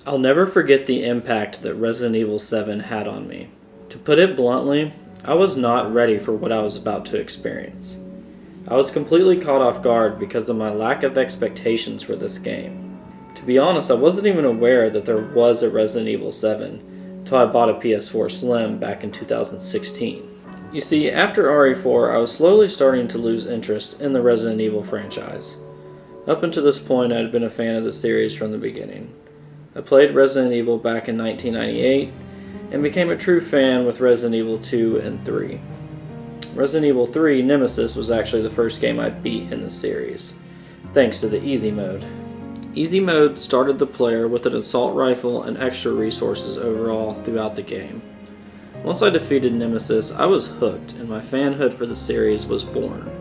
I'll never forget the impact that Resident Evil 7 had on me. To put it bluntly, I was not ready for what I was about to experience. I was completely caught off guard because of my lack of expectations for this game. To be honest, I wasn't even aware that there was a Resident Evil 7 until I bought a PS4 Slim back in 2016. You see, after RE4, I was slowly starting to lose interest in the Resident Evil franchise. Up until this point, I had been a fan of the series from the beginning. I played Resident Evil back in 1998 and became a true fan with Resident Evil 2 and 3. Resident Evil 3 Nemesis was actually the first game I beat in the series, thanks to the Easy Mode. Easy Mode started the player with an assault rifle and extra resources overall throughout the game. Once I defeated Nemesis, I was hooked and my fanhood for the series was born.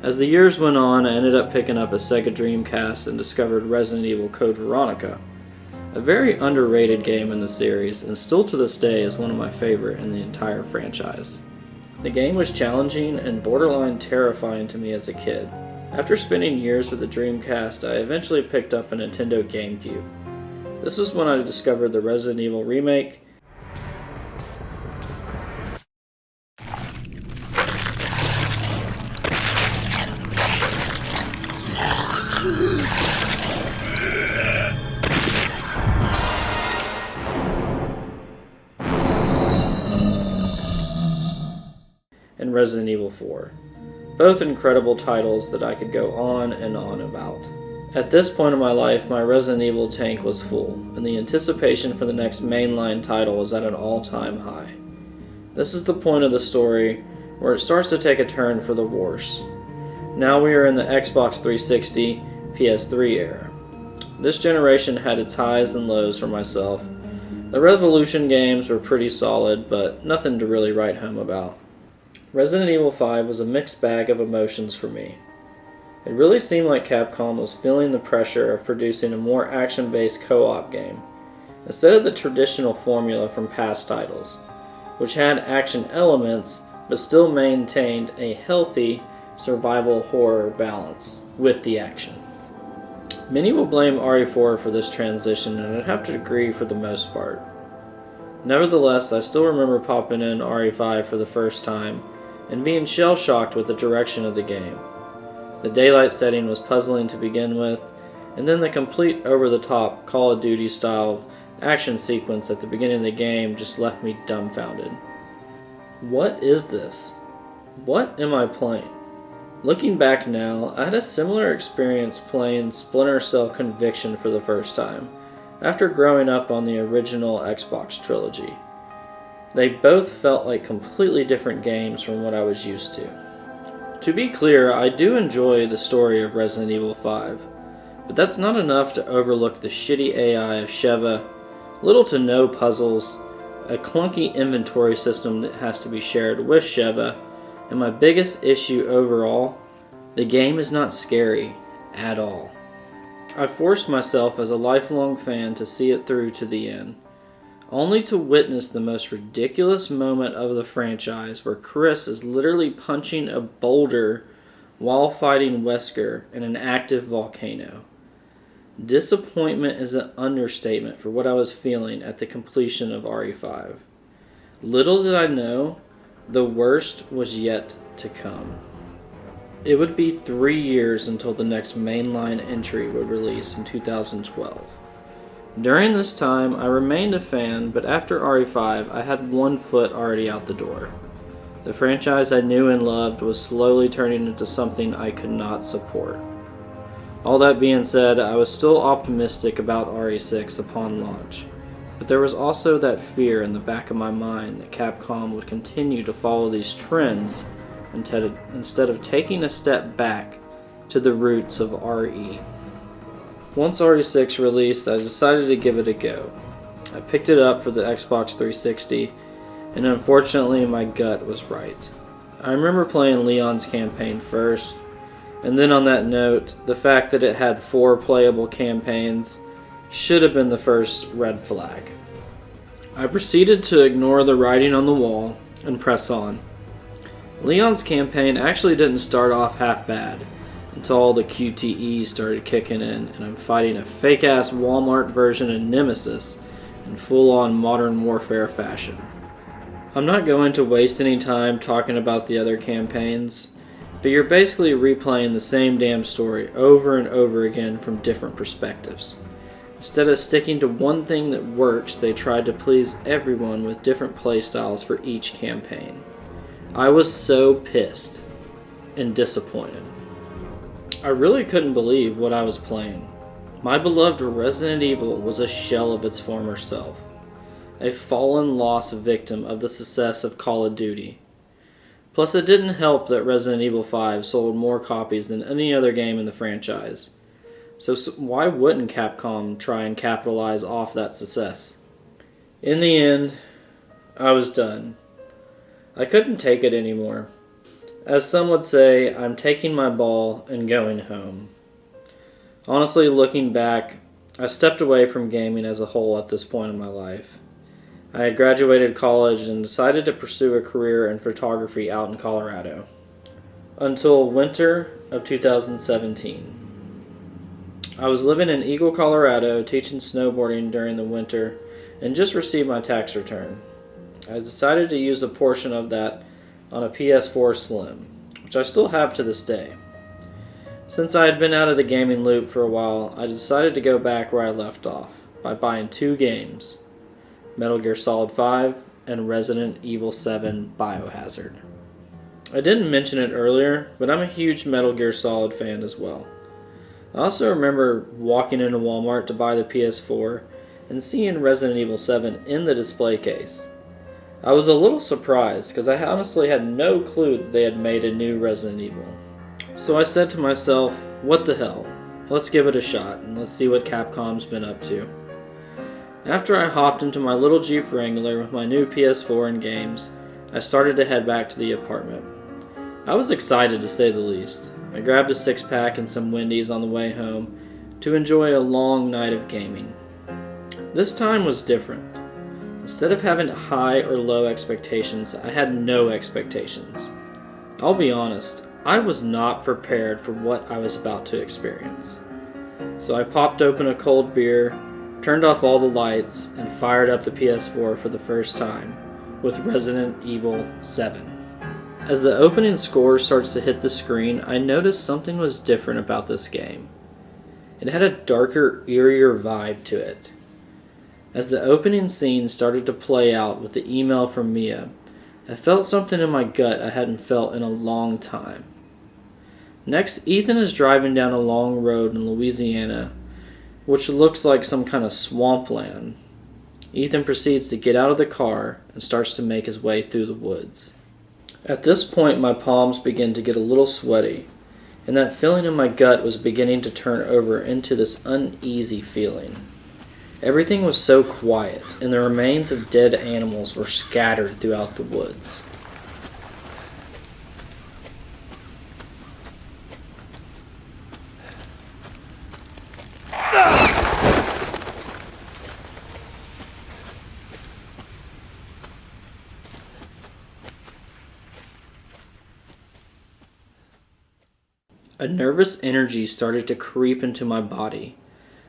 As the years went on, I ended up picking up a Sega Dreamcast and discovered Resident Evil Code Veronica, a very underrated game in the series and still to this day is one of my favorite in the entire franchise. The game was challenging and borderline terrifying to me as a kid. After spending years with the Dreamcast, I eventually picked up a Nintendo GameCube. This is when I discovered the Resident Evil remake, and Resident Evil 4. Both incredible titles that I could go on and on about. At this point in my life, my Resident Evil tank was full, and the anticipation for the next mainline title was at an all-time high. This is the point of the story where it starts to take a turn for the worse. Now we are in the Xbox 360, PS3 era. This generation had its highs and lows for myself. The Revolution games were pretty solid, but nothing to really write home about. Resident Evil 5 was a mixed bag of emotions for me. It really seemed like Capcom was feeling the pressure of producing a more action-based co-op game, instead of the traditional formula from past titles, which had action elements but still maintained a healthy survival horror balance with the action. Many will blame RE4 for this transition, and I'd have to agree for the most part. Nevertheless, I still remember popping in RE5 for the first time and being shell-shocked with the direction of the game. The daylight setting was puzzling to begin with, and then the complete over-the-top Call of Duty style action sequence at the beginning of the game just left me dumbfounded. What is this? What am I playing? Looking back now, I had a similar experience playing Splinter Cell Conviction for the first time, after growing up on the original Xbox trilogy. They both felt like completely different games from what I was used to. To be clear, I do enjoy the story of Resident Evil 5, but that's not enough to overlook the shitty AI of Sheva, little to no puzzles, a clunky inventory system that has to be shared with Sheva, and my biggest issue overall, the game is not scary at all. I forced myself as a lifelong fan to see it through to the end, only to witness the most ridiculous moment of the franchise where Chris is literally punching a boulder while fighting Wesker in an active volcano. Disappointment is an understatement for what I was feeling at the completion of RE5. Little did I know, the worst was yet to come. It would be 3 years until the next mainline entry would release in 2012. During this time, I remained a fan, but after RE5, I had one foot already out the door. The franchise I knew and loved was slowly turning into something I could not support. All that being said, I was still optimistic about RE6 upon launch, but there was also that fear in the back of my mind that Capcom would continue to follow these trends instead of taking a step back to the roots of RE. Once RE6 released, I decided to give it a go. I picked it up for the Xbox 360, and unfortunately my gut was right. I remember playing Leon's campaign first, and then on that note, the fact that it had 4 playable campaigns should have been the first red flag. I proceeded to ignore the writing on the wall and press on. Leon's campaign actually didn't start off half bad, until all the QTEs started kicking in and I'm fighting a fake-ass Walmart version of Nemesis in full-on Modern Warfare fashion. I'm not going to waste any time talking about the other campaigns, but you're basically replaying the same damn story over and over again from different perspectives. Instead of sticking to one thing that works, they tried to please everyone with different playstyles for each campaign. I was so pissed and disappointed. I really couldn't believe what I was playing. My beloved Resident Evil was a shell of its former self, a fallen lost victim of the success of Call of Duty. Plus, it didn't help that Resident Evil 5 sold more copies than any other game in the franchise. So why wouldn't Capcom try and capitalize off that success? In the end, I was done. I couldn't take it anymore. As some would say, I'm taking my ball and going home. Honestly, looking back, I stepped away from gaming as a whole at this point in my life. I had graduated college and decided to pursue a career in photography out in Colorado. Until winter of 2017. I was living in Eagle, Colorado, teaching snowboarding during the winter, and just received my tax return. I decided to use a portion of that on a PS4 Slim, which I still have to this day. Since I had been out of the gaming loop for a while, I decided to go back where I left off, by buying 2 games, Metal Gear Solid 5 and Resident Evil 7 Biohazard. I didn't mention it earlier, but I'm a huge Metal Gear Solid fan as well. I also remember walking into Walmart to buy the PS4 and seeing Resident Evil 7 in the display case. I was a little surprised because I honestly had no clue that they had made a new Resident Evil. So I said to myself, what the hell, let's give it a shot and let's see what Capcom's been up to. After I hopped into my little Jeep Wrangler with my new PS4 and games, I started to head back to the apartment. I was excited to say the least. I grabbed a 6-pack and some Wendy's on the way home to enjoy a long night of gaming. This time was different. Instead of having high or low expectations, I had no expectations. I'll be honest, I was not prepared for what I was about to experience. So I popped open a cold beer, turned off all the lights, and fired up the PS4 for the first time with Resident Evil 7. As the opening score starts to hit the screen, I noticed something was different about this game. It had a darker, eerier vibe to it. As the opening scene started to play out with the email from Mia, I felt something in my gut I hadn't felt in a long time. Next, Ethan is driving down a long road in Louisiana, which looks like some kind of swampland. Ethan proceeds to get out of the car and starts to make his way through the woods. At this point, my palms begin to get a little sweaty, and that feeling in my gut was beginning to turn over into this uneasy feeling. Everything was so quiet, and the remains of dead animals were scattered throughout the woods. A nervous energy started to creep into my body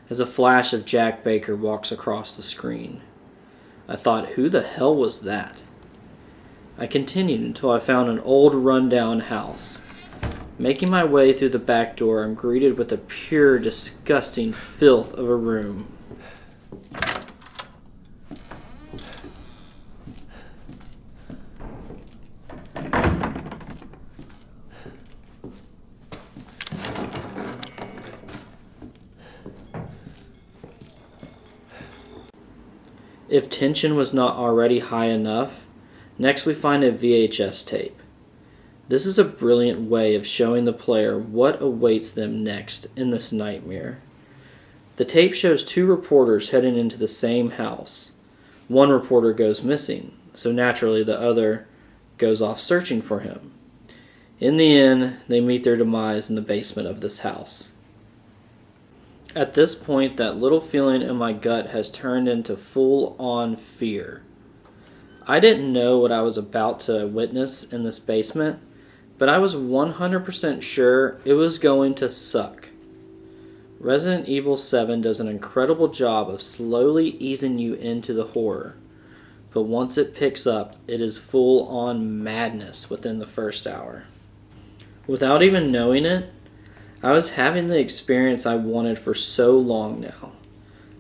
as a flash of Jack Baker walks across the screen. I thought, who the hell was that? I continued until I found an old rundown house. Making my way through the back door, I'm greeted with a pure, disgusting filth of a room. If tension was not already high enough, next we find a VHS tape. This is a brilliant way of showing the player what awaits them next in this nightmare. The tape shows 2 reporters heading into the same house. One reporter goes missing, so naturally the other goes off searching for him. In the end, they meet their demise in the basement of this house. At this point, that little feeling in my gut has turned into full-on fear. I didn't know what I was about to witness in this basement, but I was 100% sure it was going to suck. Resident Evil 7 does an incredible job of slowly easing you into the horror, but once it picks up, it is full-on madness within the first hour. Without even knowing it, I was having the experience I wanted for so long now.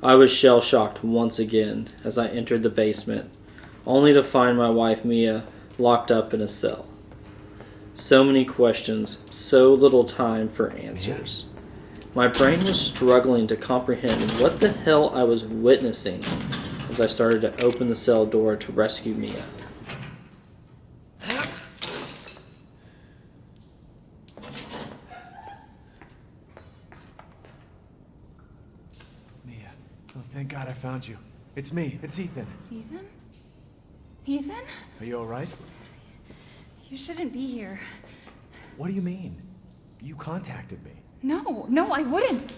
I was shell-shocked once again as I entered the basement, only to find my wife Mia locked up in a cell. So many questions, so little time for answers. My brain was struggling to comprehend what the hell I was witnessing as I started to open the cell door to rescue Mia. Mia, oh thank God I found you. It's me, it's Ethan. Ethan? Ethan? Are you alright? You shouldn't be here. What do you mean? You contacted me. No, I wouldn't.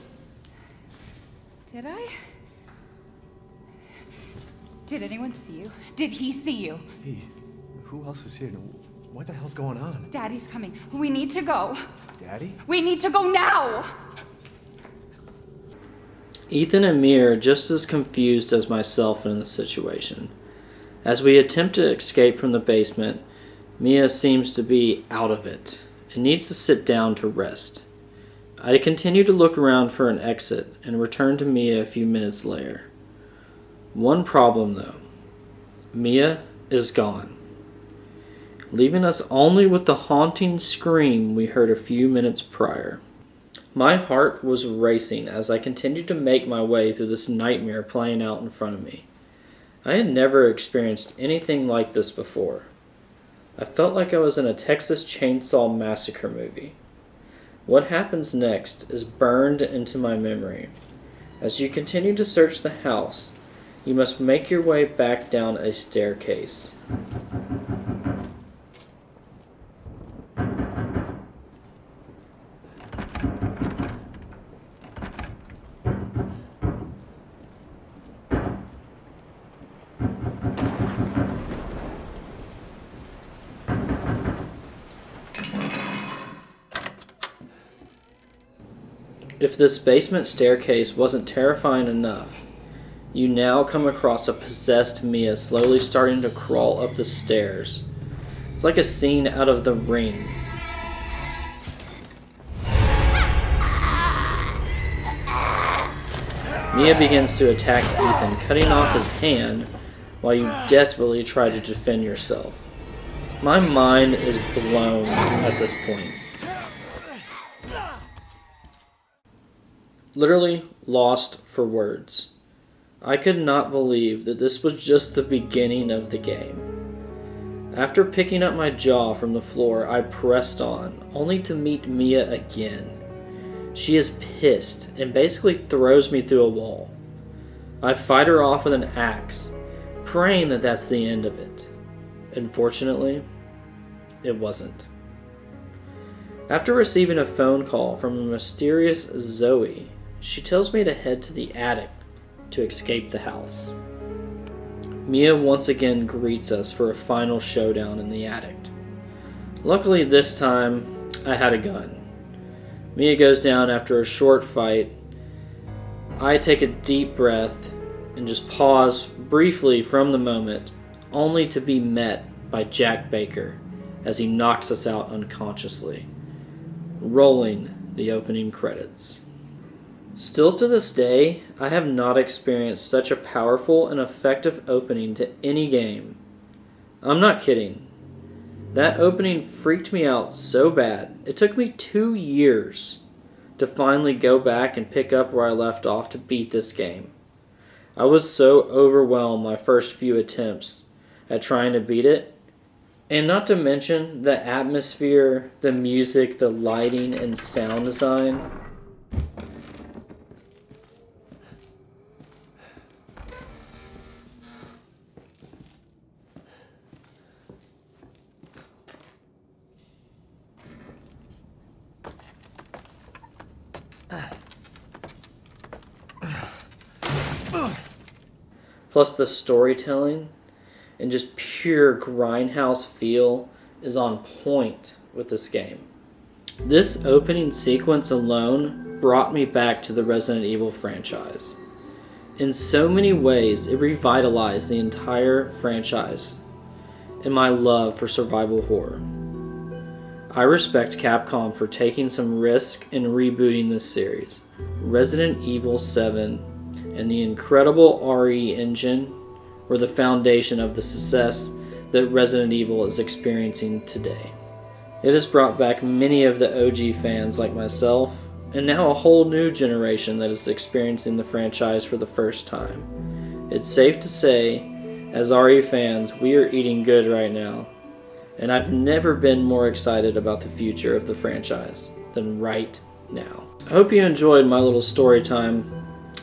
Did I? Did anyone see you? Did he see you? Hey, who else is here? What the hell's going on? Daddy's coming. We need to go. Daddy? We need to go now! Ethan and Mia are just as confused as myself in the situation. As we attempt to escape from the basement, Mia seems to be out of it and needs to sit down to rest. I continue to look around for an exit and return to Mia a few minutes later. One problem though. Mia is gone, leaving us only with the haunting scream we heard a few minutes prior. My heart was racing as I continued to make my way through this nightmare playing out in front of me. I had never experienced anything like this before. I felt like I was in a Texas Chainsaw Massacre movie. What happens next is burned into my memory. As you continue to search the house, you must make your way back down a staircase. If this basement staircase wasn't terrifying enough, you now come across a possessed Mia slowly starting to crawl up the stairs. It's like a scene out of The Ring. Mia begins to attack Ethan, cutting off his hand while you desperately try to defend yourself. My mind is blown at this point. Literally lost for words. I could not believe that this was just the beginning of the game. After picking up my jaw from the floor, I pressed on, only to meet Mia again. She is pissed and basically throws me through a wall. I fight her off with an axe, praying that that's the end of it. Unfortunately, it wasn't. After receiving a phone call from a mysterious Zoe, she tells me to head to the attic to escape the house. Mia once again greets us for a final showdown in the attic. Luckily this time, I had a gun. Mia goes down after a short fight. I take a deep breath and just pause briefly from the moment, only to be met by Jack Baker as he knocks us out unconsciously, rolling the opening credits. Still to this day, I have not experienced such a powerful and effective opening to any game. I'm not kidding. That opening freaked me out so bad, it took me 2 years to finally go back and pick up where I left off to beat this game. I was so overwhelmed my first few attempts at trying to beat it, and not to mention the atmosphere, the music, the lighting, and sound design. Plus the storytelling and just pure grindhouse feel is on point. with this game. This opening sequence alone brought me back to the Resident Evil franchise. In so many ways, it revitalized the entire franchise and my love for survival horror. I respect Capcom for taking some risk in rebooting this series. Resident Evil 7 and the incredible RE engine were the foundation of the success that Resident Evil is experiencing today. It has brought back many of the OG fans like myself, and now a whole new generation that is experiencing the franchise for the first time. It's safe to say, as RE fans, we are eating good right now, and I've never been more excited about the future of the franchise than right now. I hope you enjoyed my little story time,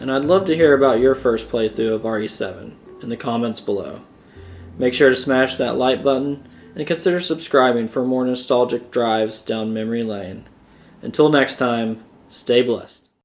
and I'd love to hear about your first playthrough of RE7 in the comments below. Make sure to smash that like button and consider subscribing for more nostalgic drives down memory lane. Until next time, stay blessed.